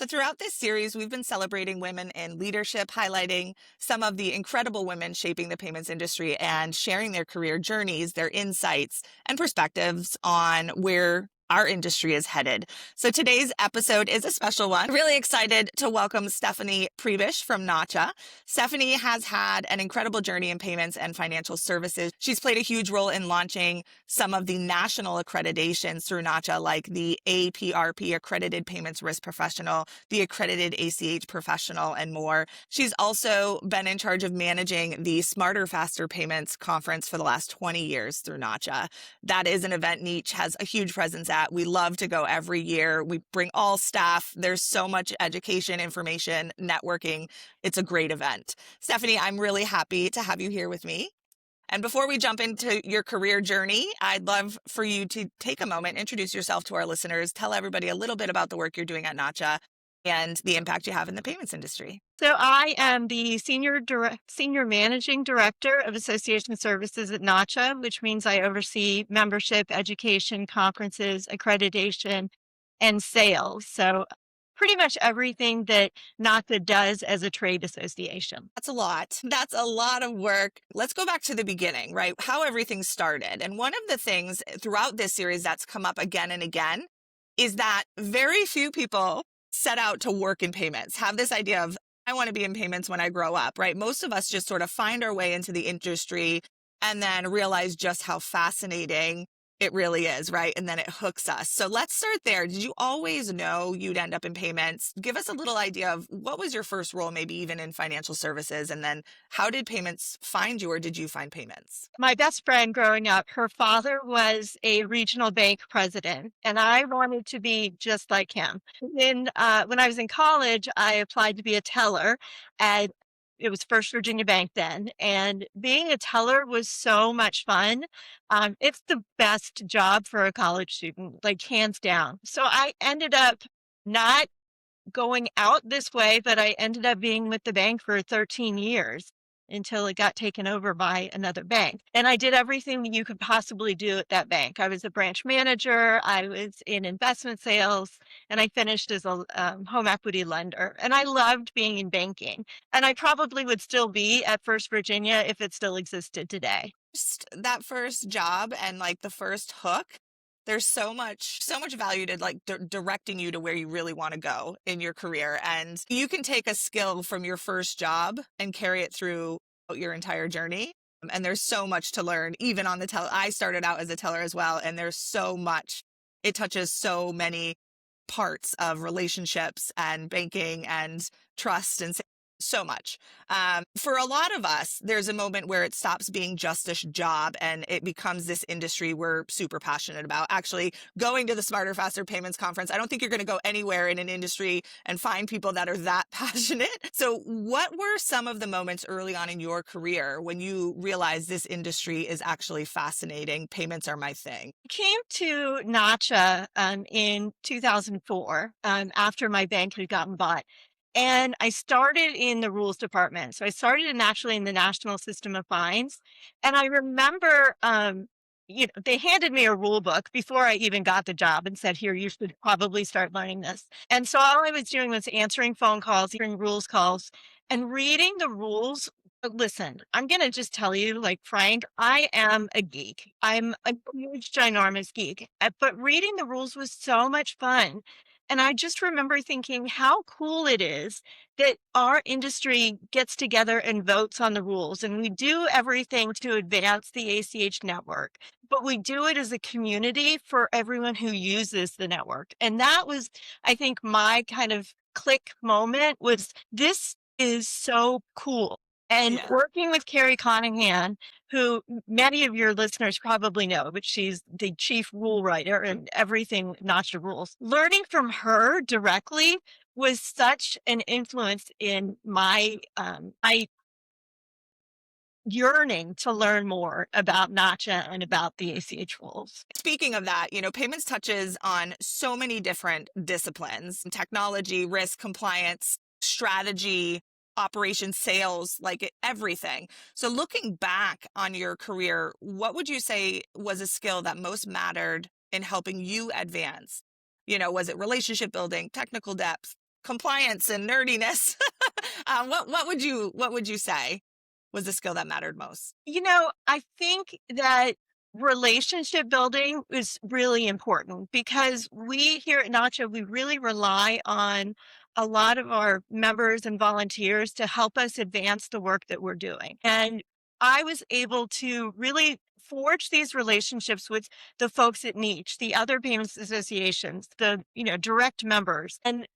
So, throughout this series, we've been celebrating women in leadership, highlighting some of the incredible women shaping the payments industry and sharing their career journeys, their insights, and perspectives on where our industry is headed. So, today's episode is a special one. Really excited to welcome Stephanie Prebish from Nacha. Stephanie has had an incredible journey in payments and financial services. She's played a huge role in launching some of the national accreditations through Nacha, like the APRP, Accredited Payments Risk Professional, the Accredited ACH Professional, and more. She's also been in charge of managing the Smarter, Faster Payments Conference for the last 20 years through Nacha. That is an event Niche has a huge presence at. We love to go every year. We bring all staff. There's so much education, information, networking. It's a great event. Stephanie, I'm really happy to have you here with me. And before we jump into your career journey, I'd love for you to take a moment, introduce yourself to our listeners, tell everybody a little bit about the work you're doing at Nacha and the impact you have in the payments industry. So I am the senior managing director of association services at Nacha, which means I oversee membership, education, conferences, accreditation, and sales. So pretty much everything that Nacha does as a trade association. That's a lot. That's a lot of work. Let's go back to the beginning, right? How everything started. And one of the things throughout this series that's come up again and again is that very few people set out to work in payments, have this idea of, I want to be in payments when I grow up, right? Most of us just sort of find our way into the industry and then realize just how fascinating it really is, right? And then it hooks us. So let's start there. Did you always know you'd end up in payments? Give us a little idea of what was your first role, maybe even in financial services, and then how did payments find you, or did you find payments? My best friend growing up, her father was a regional bank president, and I wanted to be just like him. When I was in college, I applied to be a teller at it was First Virginia Bank then, and being a teller was so much fun. It's the best job for a college student, like hands down. So I ended up not going out this way, but I ended up being with the bank for 13 years until it got taken over by another bank. And I did everything that you could possibly do at that bank. I was a branch manager, I was in investment sales, and I finished as a home equity lender. And I loved being in banking. And I probably would still be at First Virginia if it still existed today. That first job and like the first hook, there's so much value to like directing you to where you really want to go in your career. And you can take a skill from your first job and carry it through your entire journey. And there's so much to learn, even on the teller. I started out as a teller as well. And there's so much, it touches so many parts of relationships and banking and trust and so much. For a lot of us, there's a moment where it stops being just a job and it becomes this industry we're super passionate about. Actually, going to the Smarter, Faster Payments Conference, I don't think you're going to go anywhere in an industry and find people that are that passionate. So what were some of the moments early on in your career when you realized this industry is actually fascinating? Payments are my thing. I came to Nacha in 2004 after my bank had gotten bought. And I started in the rules department. So I started actually in the National System of Fines. And I remember, they handed me a rule book before I even got the job and said, here, you should probably start learning this. And so all I was doing was answering phone calls, answering rules calls, and reading the rules. Listen, I'm going to just tell you, like Frank, I am a geek. I'm a huge, ginormous geek. But reading the rules was so much fun. And I just remember thinking how cool it is that our industry gets together and votes on the rules. And we do everything to advance the ACH network, but we do it as a community for everyone who uses the network. And that was, I think, my kind of click moment was this is so cool. And working with Carrie Conahan, who many of your listeners probably know, but she's the chief rule writer and everything Nacha rules. Learning from her directly was such an influence in my yearning to learn more about Nacha and about the ACH rules. Speaking of that, payments touches on so many different disciplines: technology, risk, compliance, strategy, operations, sales, everything. So looking back on your career, what would you say was a skill that most mattered in helping you advance? Was it relationship building, technical depth, compliance and nerdiness. What would you say was the skill that mattered most? I think that relationship building is really important because we here at Nacha, we really rely on a lot of our members and volunteers to help us advance the work that we're doing. And I was able to really forge these relationships with the folks at Niche, the other payments associations, the, direct members. And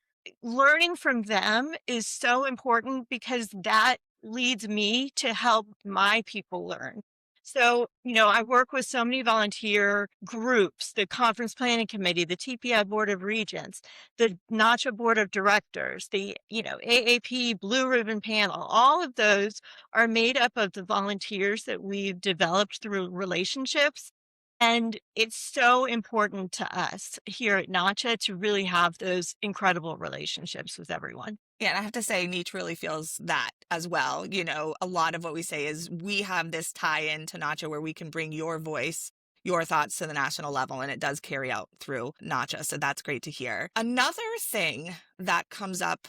learning from them is so important because that leads me to help my people learn. So, I work with so many volunteer groups, the Conference Planning Committee, the TPI Board of Regents, the NACHA Board of Directors, the, AAP Blue Ribbon Panel. All of those are made up of the volunteers that we've developed through relationships. And it's so important to us here at NACHA to really have those incredible relationships with everyone. Yeah, and I have to say, Nietzsche really feels that as well. A lot of what we say is we have this tie in to Nacha where we can bring your voice, your thoughts to the national level, and it does carry out through Nacha. So that's great to hear. Another thing that comes up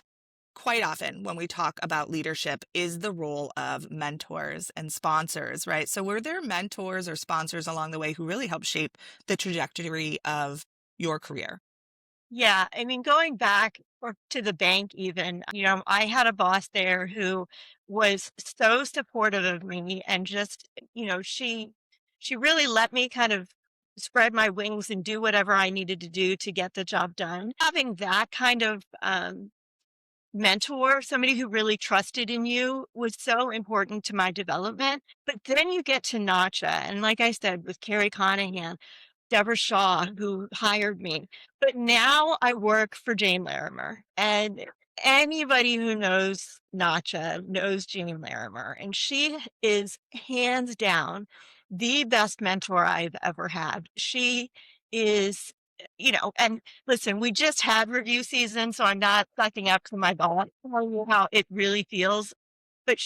quite often when we talk about leadership is the role of mentors and sponsors, right? So were there mentors or sponsors along the way who really helped shape the trajectory of your career? Yeah, I mean, going back or to the bank even, I had a boss there who was so supportive of me and just, she really let me kind of spread my wings and do whatever I needed to do to get the job done. Having that kind of mentor, somebody who really trusted in you was so important to my development. But then you get to Nacha, and like I said, with Carrie Conahan, Deborah Shaw, who hired me. But now I work for Jane Larimer. And anybody who knows Nacha knows Jane Larimer. And she is hands down the best mentor I've ever had. She is, and listen, we just had review season, so I'm not sucking up to my boss, telling you how it really feels, but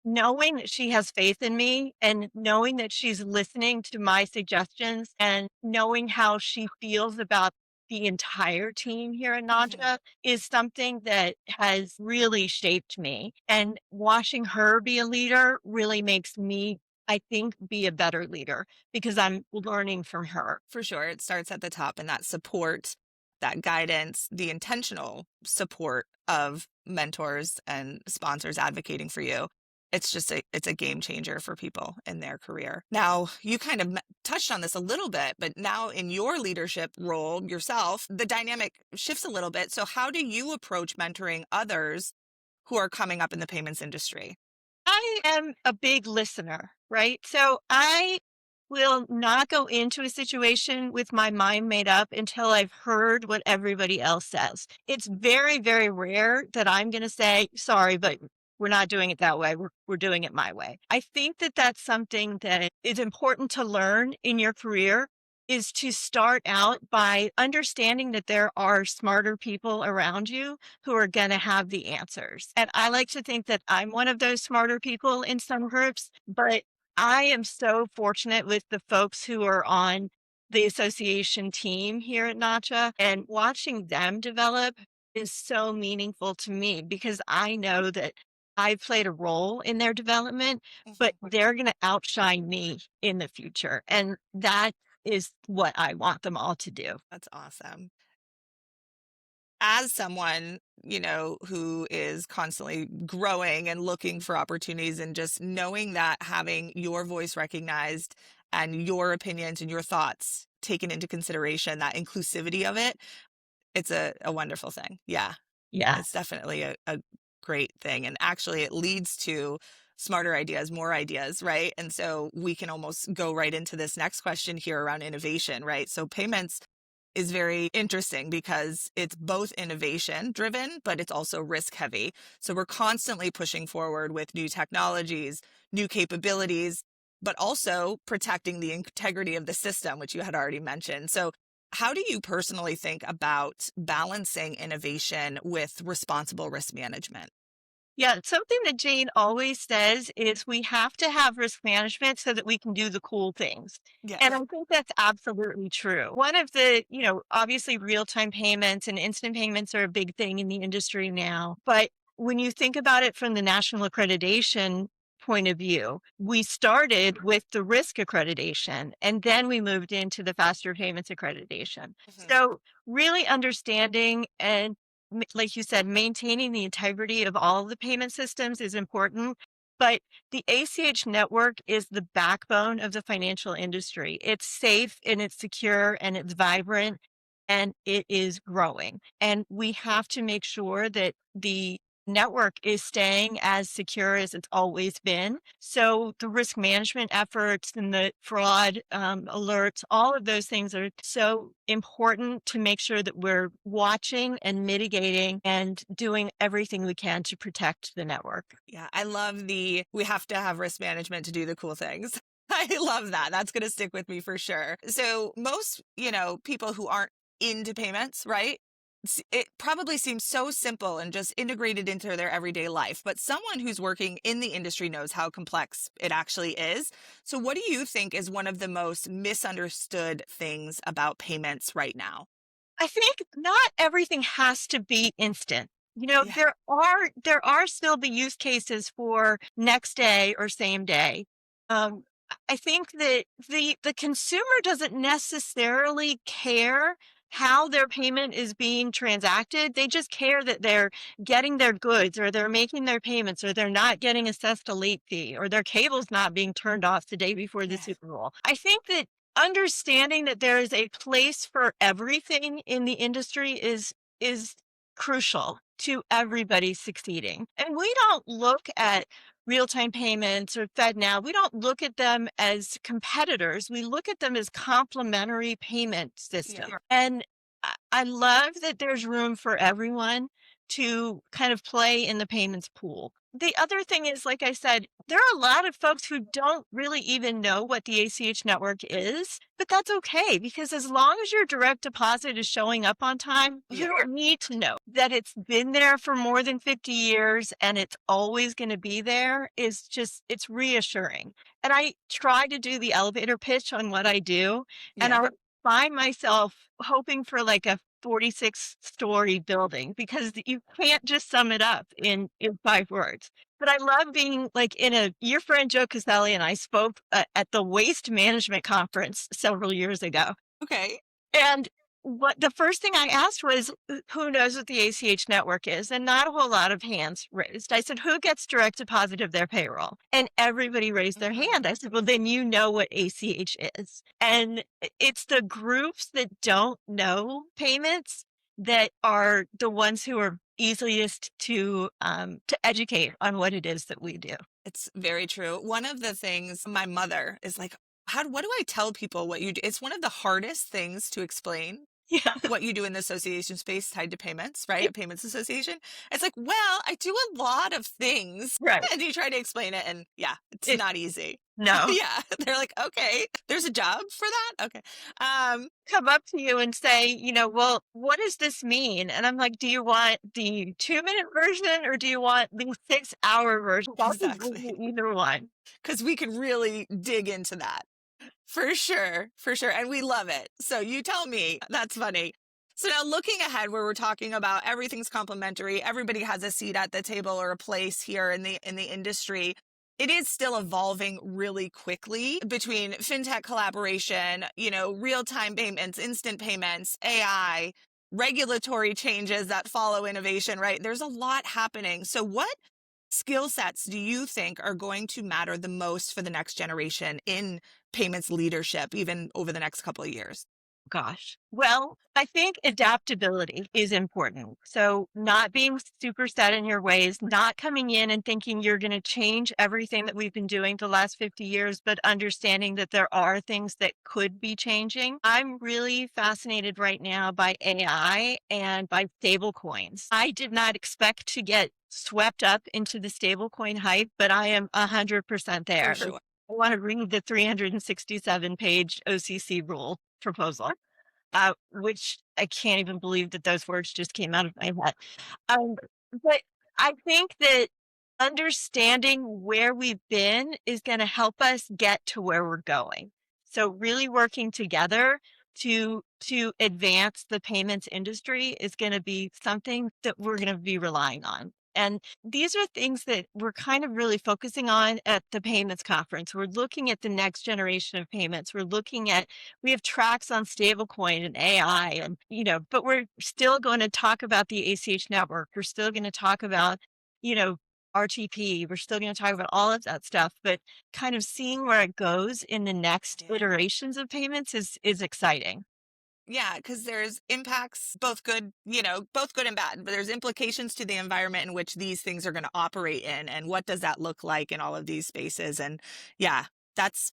knowing that she has faith in me and knowing that she's listening to my suggestions and knowing how she feels about the entire team here in Mhm. Naja is something that has really shaped me. And watching her be a leader really makes me, I think, be a better leader because I'm learning from her. For sure. It starts at the top and that support, that guidance, the intentional support of mentors and sponsors advocating for you. It's a game changer for people in their career. Now, you kind of touched on this a little bit, but now in your leadership role yourself, the dynamic shifts a little bit. So how do you approach mentoring others who are coming up in the payments industry? I am a big listener, right? So I will not go into a situation with my mind made up until I've heard what everybody else says. It's very, very rare that I'm going to say, sorry, but we're not doing it that way. We're doing it my way. I think that that's something that is important to learn in your career is to start out by understanding that there are smarter people around you who are going to have the answers. And I like to think that I'm one of those smarter people in some groups, but I am so fortunate with the folks who are on the association team here at NACHA, and watching them develop is so meaningful to me because I know that I played a role in their development, but Mhm. they're going to outshine me in the future. And that is what I want them all to do. That's awesome. As someone, who is constantly growing and looking for opportunities and just knowing that having your voice recognized and your opinions and your thoughts taken into consideration, that inclusivity of it, it's a wonderful thing. Yeah, Yeah. it's definitely a great thing. And actually, it leads to smarter ideas, more ideas, right? And so we can almost go right into this next question here around innovation, right? So payments is very interesting because it's both innovation driven, but it's also risk heavy. So we're constantly pushing forward with new technologies, new capabilities, but also protecting the integrity of the system, which you had already mentioned. So how do you personally think about balancing innovation with responsible risk management? Yeah, something that Jane always says is we have to have risk management so that we can do the cool things. And I Yes. think that's absolutely true. One of the, obviously real time payments and instant payments are a big thing in the industry now. But when you think about it from the national accreditation point of view, we started with the risk accreditation and then we moved into the faster payments accreditation. Mhm. So, really understanding and like you said, maintaining the integrity of all of the payment systems is important. But the ACH network is the backbone of the financial industry. It's safe and it's secure and it's vibrant and it is growing. And we have to make sure that the network is staying as secure as it's always been. So the risk management efforts and the fraud alerts, all of those things are so important to make sure that we're watching and mitigating and doing everything we can to protect the network. Yeah, I love the we have to have risk management to do the cool things. I love that. That's going to stick with me for sure. So, most, people who aren't into payments, right? It probably seems so simple and just integrated into their everyday life, but someone who's working in the industry knows how complex it actually is. So, what do you think is one of the most misunderstood things about payments right now? I think not everything has to be instant. Yeah. There are still the use cases for next day or same day. Um, I think that the consumer doesn't necessarily care how their payment is being transacted. They just care that they're getting their goods or they're making their payments or they're not getting assessed a late fee or their cable's not being turned off the day before the Yeah. Super Bowl. I think that understanding that there is a place for everything in the industry is crucial to everybody succeeding. And we don't look at real-time payments or FedNow, we don't look at them as competitors. We look at them as complementary payment Yeah. systems. And I love that there's room for everyone to kind of play in the payments pool. The other thing is, like I said, there are a lot of folks who don't really even know what the ACH network is, but that's okay because as long as your direct deposit is showing up on time, you Yeah. don't need to know that it's been there for more than 50 years and it's always going to be there is just, it's reassuring. And I try to do the elevator pitch on what I do, and Yeah. I find myself hoping for like a 46-story building because you can't just sum it up in 5 words. But I love being like your friend Joe Caselli and I spoke at the waste management conference several years ago. Okay. And what the first thing I asked was, who knows what the ACH network is? And not a whole lot of hands raised. I said, who gets direct deposit of their payroll? And everybody raised their Mhm. hand. I said, well, then you know what ACH is. And it's the groups that don't know payments that are the ones who are easiest to educate on what it is that we do. It's very true. One of the things my mother is like, what do I tell people what you do? It's one of the hardest things to explain Yeah, what you do in the association space tied to payments, right? A payments association. It's like, well, I do a lot of things. right. And you try to explain it, and yeah, it's It not easy. no. Yeah. They're like, okay, there's a job for that. Okay. Come up to you and say, well, what does this mean? And I'm like, do you want the 2-minute version or do you want the 6-hour version? I'll just give Exactly. you either one. Because we can really dig into that. For sure, for sure, and we love it. So you tell me. That's funny. So now looking ahead where we're talking about everything's complementary, everybody has a seat at the table or a place here in the industry. It is still evolving really quickly between fintech collaboration, real-time payments, instant payments, AI, regulatory changes that follow innovation, right? There's a lot happening. So what skill sets do you think are going to matter the most for the next generation in payments leadership, even over the next couple of years? Gosh. Well, I think adaptability is important. So, not being super set in your ways, not coming in and thinking you're going to change everything that we've been doing the last 50 years, but understanding that there are things that could be changing. I'm really fascinated right now by AI and by stable coins. I did not expect to get swept up into the stablecoin hype, but I am 100% For there. sure. I want to read the 367-page OCC rule proposal, which I can't even believe that those words just came out of my head. Um, but I think that understanding where we've been is going to help us get to where we're going. So really working together to advance the payments industry is going to be something that we're going to be relying on. And these are things that we're kind of really focusing on at the payments conference. We're looking at the next generation of payments. We have tracks on stablecoin and AI and, but we're still going to talk about the ACH network. We're still going to talk about, you know, RTP. We're still going to talk about all of that stuff, but kind of seeing where it goes in the next Yeah. iterations of payments is exciting. Yeah, because there's impacts, both good, both good and bad, but there's implications to the environment in which these things are going to operate in, and what does that look like in all of these spaces? And yeah, that's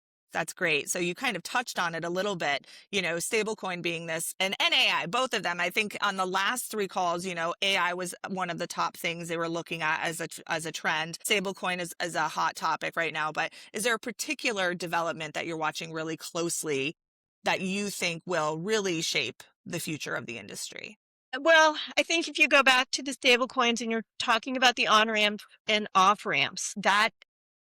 great. So you kind of touched on it a little bit, stablecoin being this, and AI, both of them. I think on the last three calls, AI was one of the top things they were looking at as a trend. Stablecoin is a hot topic right now, but is there a particular development that you're watching really closely that you think will really shape the future of the industry? Well, I think if you go back to the stable coins and you're talking about the on ramp and off ramps, that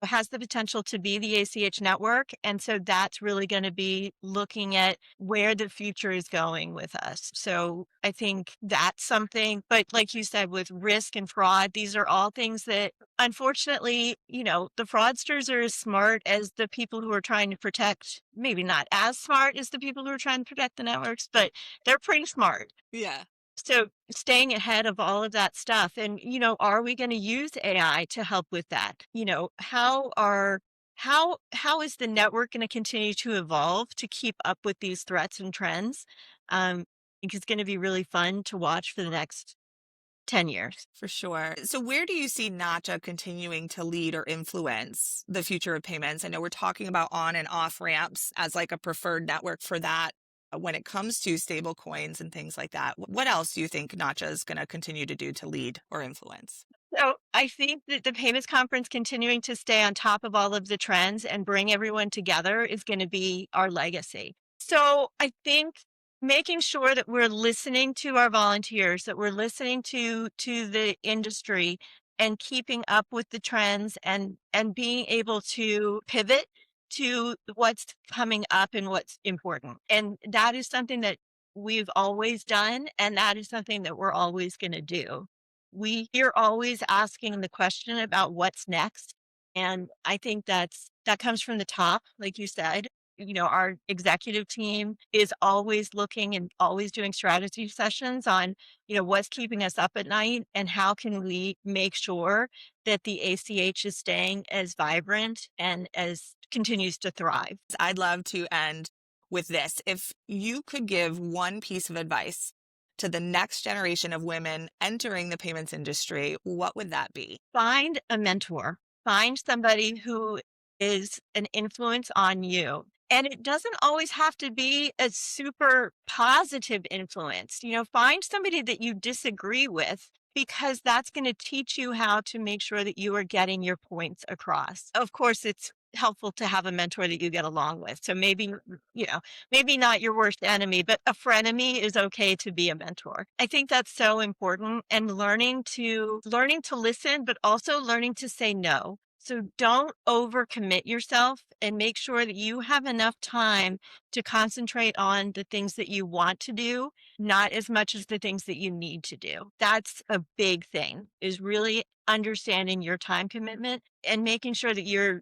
has the potential to be the ACH network. And so that's really going to be looking at where the future is going with us. So I think that's something, but like you said, with risk and fraud, these are all things that unfortunately, the fraudsters are as smart as the people who are trying to protect, maybe not as smart as the people who are trying to protect the networks, but they're pretty smart. Yeah, So staying ahead of all of that stuff and, are we going to use AI to help with that? How is the network going to continue to evolve to keep up with these threats and trends? I think it's going to be really fun to watch for the next 10 years. for sure. So where do you see Nacha continuing to lead or influence the future of payments? I know we're talking about on and off ramps as like a preferred network for that. When it comes to stable coins and things like that, what else do you think Nacha is going to continue to do to lead or influence? So I think that the payments conference continuing to stay on top of all of the trends and bring everyone together is going to be our legacy. So I think making sure that we're listening to our volunteers, that we're listening to the industry and keeping up with the trends and being able to pivot to what's coming up and what's important. And that is something that we've always done and that is something that we're always going to do. You're always asking the question about what's next. And I think that comes from the top, like you said. Our executive team is always looking and always doing strategy sessions on, what's keeping us up at night and how can we make sure that the ACH is staying as vibrant and as continues to thrive. I'd love to end with this. If you could give one piece of advice to the next generation of women entering the payments industry, what would that be? Find a mentor, find somebody who is an influence on you. And it doesn't always have to be a super positive influence. Find somebody that you disagree with because that's going to teach you how to make sure that you are getting your points across. Of course, it's helpful to have a mentor that you get along with. So maybe not your worst enemy, but a frenemy is okay to be a mentor. I think that's so important and learning to listen, but also learning to say no. So don't overcommit yourself and make sure that you have enough time to concentrate on the things that you want to do, not as much as the things that you need to do. That's a big thing, is really understanding your time commitment and making sure that you're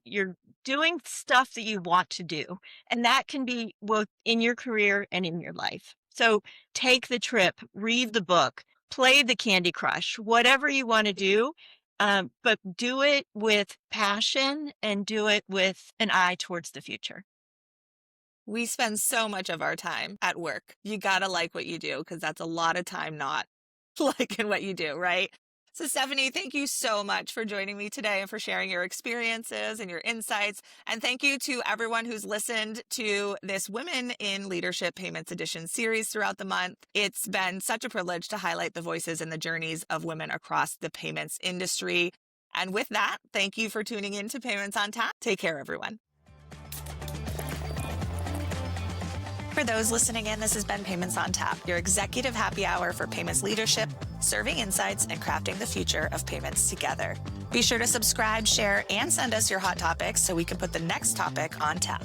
doing stuff that you want to do. And that can be both in your career and in your life. So take the trip, read the book, play the Candy Crush, whatever you want to do. But do it with passion and do it with an eye towards the future. We spend so much of our time at work. You got to like what you do because that's a lot of time not liking what you do, right? So, Stephanie, thank you so much for joining me today and for sharing your experiences and your insights. And thank you to everyone who's listened to this Women in Leadership Payments Edition series throughout the month. It's been such a privilege to highlight the voices and the journeys of women across the payments industry. And with that, thank you for tuning in to Payments on Tap. Take care, everyone. For those listening in, this has been Payments on Tap, your executive happy hour for payments leadership, serving insights, and crafting the future of payments together. Be sure to subscribe, share, and send us your hot topics so we can put the next topic on tap.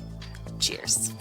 Cheers.